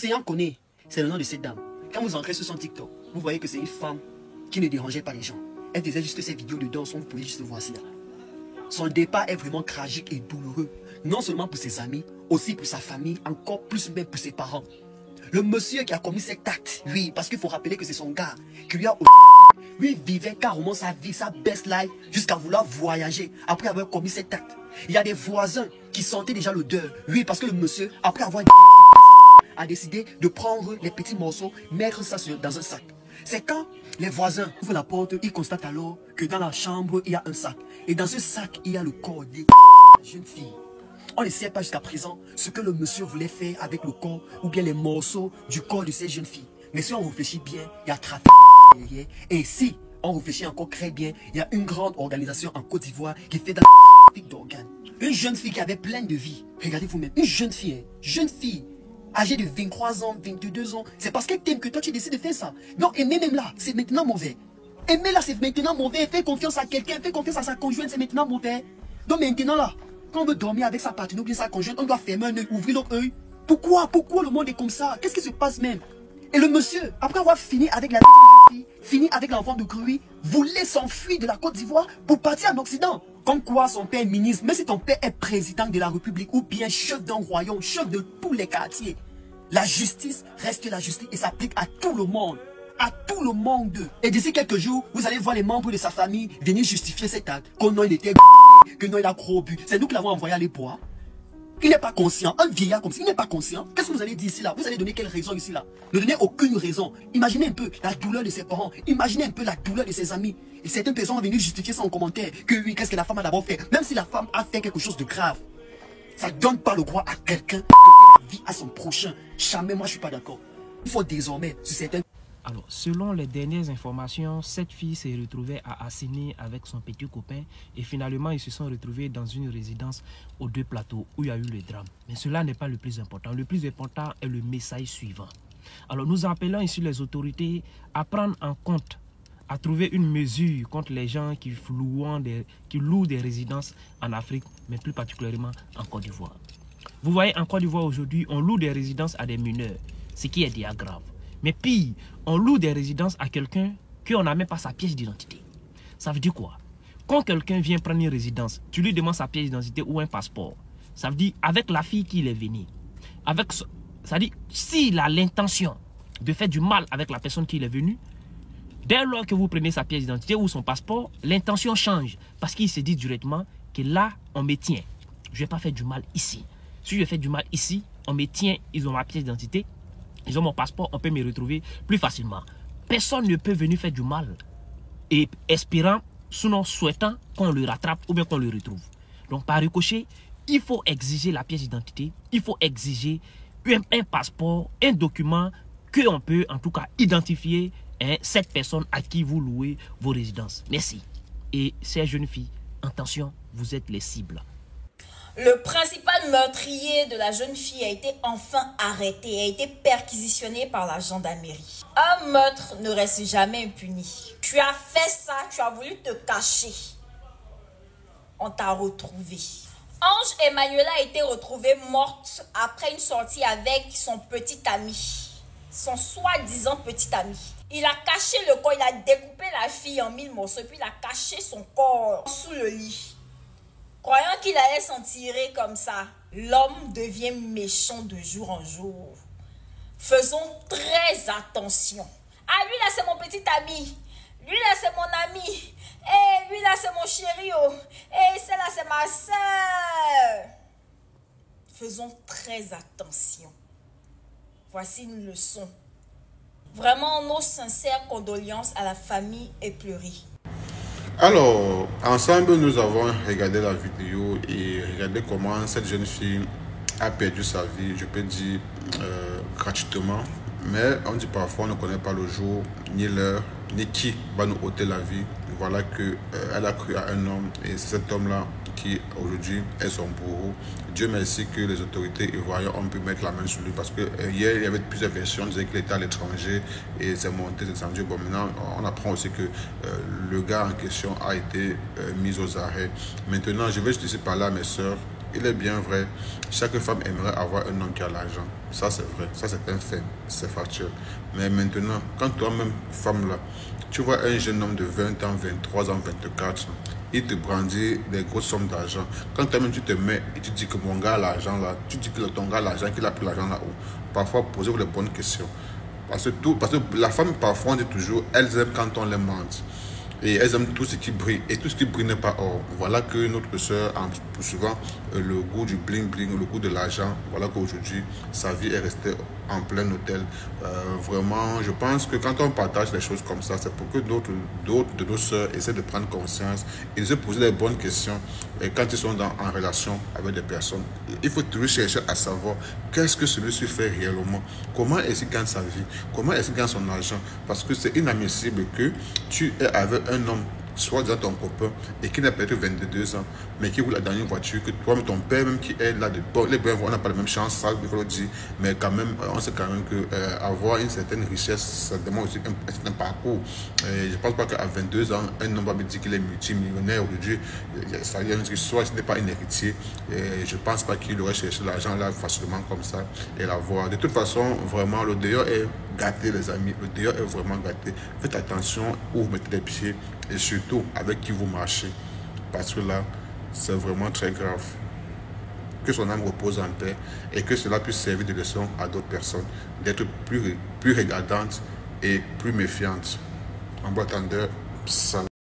L'océan connaît, c'est le nom de cette dame. Quand vous entrez sur son TikTok, vous voyez que c'est une femme qui ne dérangeait pas les gens. Elle faisait juste ces vidéos de danse, vous pouvez juste voir ça. Son départ est vraiment tragique et douloureux. Non seulement pour ses amis, aussi pour sa famille, encore plus même pour ses parents. Le monsieur qui a commis cet acte, oui, parce qu'il faut rappeler que c'est son gars, qui lui a... Lui vivait carrément sa vie, sa best life, jusqu'à vouloir voyager après avoir commis cet acte. Il y a des voisins qui sentaient déjà l'odeur. Oui, parce que le monsieur, après avoir a décidé de prendre les petits morceaux, mettre ça dans un sac. C'est quand les voisins ouvrent la porte, ils constatent alors que dans la chambre, il y a un sac. Et dans ce sac, il y a le corps de la jeune fille. On ne sait pas jusqu'à présent ce que le monsieur voulait faire avec le corps ou bien les morceaux du corps de cette jeune fille. Mais si on réfléchit bien, il y a trafic derrière. Et si on réfléchit encore très bien, il y a une grande organisation en Côte d'Ivoire qui fait dans le trafic d'organes. Une jeune fille qui avait plein de vie. Regardez vous-même, une jeune fille, âgée de 23 ans, 22 ans. C'est parce qu'elle t'aime que toi tu décides de faire ça. Non, aimer même là, c'est maintenant mauvais. Aimer là, c'est maintenant mauvais. Fais confiance à quelqu'un, fais confiance à sa conjointe, c'est maintenant mauvais. Donc maintenant là, quand on veut dormir avec sa partenaire ou bien sa conjointe, on doit fermer un œil, ouvrir l'autre œil. Pourquoi le monde est comme ça? Qu'est-ce qui se passe même? Et le monsieur, après avoir fini avec la fille, fini avec l'enfant de Gruy, voulait s'enfuir de la Côte d'Ivoire pour partir en Occident. Comme quoi son père est ministre, mais si ton père est président de la République ou bien chef d'un royaume, chef de tous les quartiers, la justice reste la justice et s'applique à tout le monde. À tout le monde. Et d'ici quelques jours, vous allez voir les membres de sa famille venir justifier cet acte. Que non, il était que non, il a gros but. C'est nous qui l'avons envoyé à l'époire. Il n'est pas conscient. Un vieillard comme ça, il n'est pas conscient. Qu'est-ce que vous allez dire ici là? Vous allez donner quelle raison ici là? Ne donnez aucune raison. Imaginez un peu la douleur de ses parents. Imaginez un peu la douleur de ses amis. Et certaines personnes vont venir justifier ça en commentaire. Que oui, qu'est-ce que la femme a d'abord fait? Même si la femme a fait quelque chose de grave, ça ne donne pas le droit à quelqu'un de donner la vie à son prochain. Jamais, moi je ne suis pas d'accord. Il faut désormais, sur certaines... Alors, selon les dernières informations, cette fille s'est retrouvée à Assini avec son petit copain et finalement, ils se sont retrouvés dans une résidence aux Deux Plateaux où il y a eu le drame. Mais cela n'est pas le plus important. Le plus important est le message suivant. Alors, nous appelons ici les autorités à prendre en compte, à trouver une mesure contre les gens qui louent des résidences en Afrique, mais plus particulièrement en Côte d'Ivoire. Vous voyez, en Côte d'Ivoire aujourd'hui, on loue des résidences à des mineurs, ce qui est déjà grave. Mais pire, on loue des résidences à quelqu'un qu'on n'a même pas sa pièce d'identité. Ça veut dire quoi? Quand quelqu'un vient prendre une résidence, tu lui demandes sa pièce d'identité ou un passeport. Ça veut dire avec la fille qu'il est venu. Ça veut dire s'il a l'intention de faire du mal avec la personne qui est venue, dès lors que vous prenez sa pièce d'identité ou son passeport, l'intention change. Parce qu'il se dit directement que là, on me tient. Je ne vais pas faire du mal ici. Si je fais du mal ici, on me tient, ils ont ma pièce d'identité. Ils ont mon passeport, on peut me retrouver plus facilement. Personne ne peut venir faire du mal et espérant, sinon souhaitant qu'on le rattrape ou bien qu'on le retrouve. Donc par ricochet, il faut exiger la pièce d'identité, il faut exiger un passeport, un document qu'on peut en tout cas identifier cette personne à qui vous louez vos résidences. Merci. Et ces jeunes filles, attention, vous êtes les cibles. Le principal meurtrier de la jeune fille a été enfin arrêté, a été perquisitionné par la gendarmerie. Un meurtre ne reste jamais impuni. Tu as fait ça, tu as voulu te cacher. On t'a retrouvé. Ange Emmanuela a été retrouvée morte après une sortie avec son petit ami. Son soi-disant petit ami. Il a caché le corps, il a découpé la fille en 1000 morceaux, puis il a caché son corps sous le lit. Croyant qu'il allait s'en tirer comme ça, l'homme devient méchant de jour en jour. Faisons très attention. Ah, lui là c'est mon petit ami. Lui là c'est mon ami. Et lui là c'est mon chéri. Oh. Et celle-là c'est ma soeur. Faisons très attention. Voici une leçon. Vraiment nos sincères condoléances à la famille éplorée. Alors, ensemble, nous avons regardé la vidéo et regardé comment cette jeune fille a perdu sa vie, je peux dire gratuitement. Mais on dit parfois, on ne connaît pas le jour, ni l'heure, ni qui va nous ôter la vie. Voilà qu'elle a cru à un homme et c'est cet homme-là qui aujourd'hui est son bourreau. Dieu merci que les autorités ivoiriennes ont pu mettre la main sur lui parce que hier il y avait plusieurs versions, on disait qu'il était à l'étranger et c'est monté, c'est descendu. Bon, maintenant on apprend aussi que le gars en question a été mis aux arrêts. Maintenant je vais juste ici parler à mes soeurs il est bien vrai, chaque femme aimerait avoir un homme qui a l'argent. Ça c'est vrai, ça c'est un fait, c'est factuel. Mais maintenant, quand toi-même, femme là, tu vois un jeune homme de 20 ans, 23 ans, 24 ans, il te brandit des grosses sommes d'argent. Quand toi-même tu te mets et tu dis que mon gars a l'argent là, tu dis que ton gars a l'argent, qu'il a pris l'argent là-haut. Parfois, posez-vous les bonnes questions. Parce que la femme, parfois, on dit toujours, elles aiment quand on les mente. Et elles aiment tout ce qui brille. Et tout ce qui brille n'est pas or. Voilà que notre soeur a souvent le goût du bling bling, le goût de l'argent. Voilà qu'aujourd'hui, sa vie est restée en plein hôtel. Vraiment, je pense que quand on partage des choses comme ça, c'est pour que d'autres de nos soeurs essaient de prendre conscience et de se poser des bonnes questions. Et quand ils sont en relation avec des personnes, il faut toujours chercher à savoir qu'est-ce que celui-ci fait réellement. Comment est-ce qu'il gagne sa vie? Comment est-ce qu'il gagne son argent? Parce que c'est inadmissible que tu es avec un homme, soit disant ton copain, et qui n'a peut-être 22 ans, mais qui roule la dernière voiture, que toi, ton père même qui est là, les bons, on n'a pas la même chance, ça, il faut le dire, mais quand même, on sait quand même que avoir une certaine richesse, ça demande aussi un certain parcours. Et je ne pense pas qu'à 22 ans, un homme va me dire qu'il est multimillionnaire aujourd'hui, ça veut dire que soit ce n'est pas un héritier, et je ne pense pas qu'il aurait cherché l'argent là facilement comme ça, et l'avoir. De toute façon, vraiment, le dehors est gâté, les amis, le dehors est vraiment gâté. Faites attention où vous mettez les pieds, et surtout avec qui vous marchez, parce que là c'est vraiment très grave. Que son âme repose en paix et que cela puisse servir de leçon à d'autres personnes, d'être plus regardantes et plus méfiantes. En bon entendeur, salut.